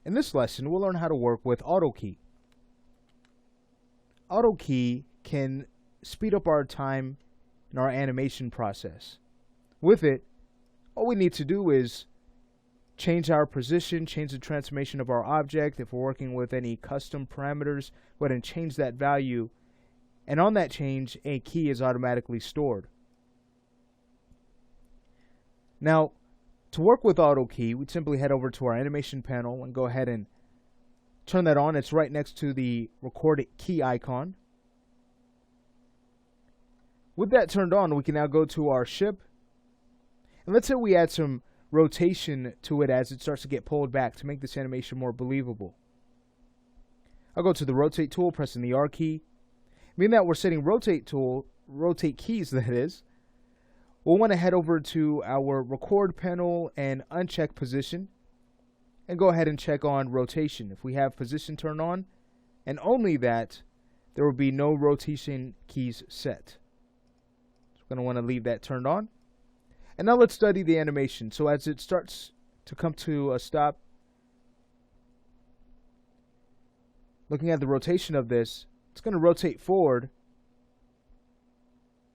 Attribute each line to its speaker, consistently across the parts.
Speaker 1: In this lesson, we'll learn how to work with Autokey. Autokey can speed up our time in our animation process. With it, all we need to do is change our position, change the transformation of our object. If we're working with any custom parameters, go ahead and change that value. And on that change, a key is automatically stored. Now, to work with Autokey, we'd simply head over to our animation panel and go ahead and turn that on. It's right next to the record key icon. With that turned on, we can now go to our ship. And let's say we add some rotation to it as it starts to get pulled back to make this animation more believable. I'll go to the rotate tool, pressing the R key. Meaning that we're setting rotate keys, that is. We'll want to head over to our record panel and uncheck position and go ahead and check on rotation. If we have position turned on and only that, there will be no rotation keys set. So we're going to want to leave that turned on. And now let's study the animation. So as it starts to come to a stop, looking at the rotation of this, it's going to rotate forward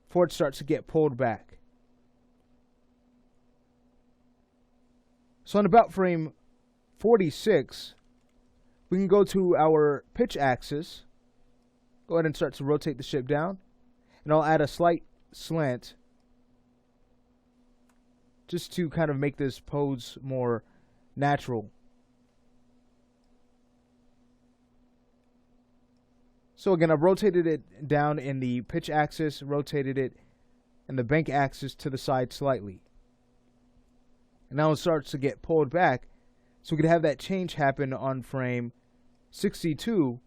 Speaker 1: before it starts to get pulled back. So on about frame 46, we can go to our pitch axis, go ahead and start to rotate the ship down, and I'll add a slight slant just to kind of make this pose more natural. So again, I've rotated it down in the pitch axis, rotated it in the bank axis to the side slightly. And now it starts to get pulled back. So we could have that change happen on frame 62,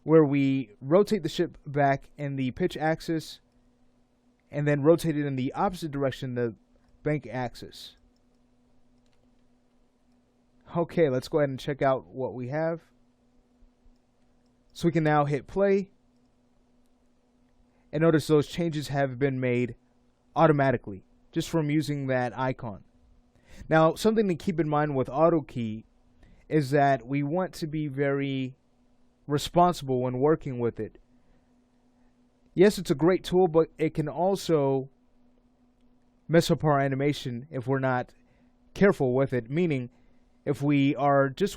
Speaker 1: where we rotate the ship back in the pitch axis and then rotate it in the opposite direction, the bank axis. Okay, let's go ahead and check out what we have. So we can now hit play. And notice those changes have been made automatically, just from using that icon. Now, something to keep in mind with Autokey is that we want to be very responsible when working with it. Yes, it's a great tool, but it can also mess up our animation if we're not careful with it. Meaning, if we are just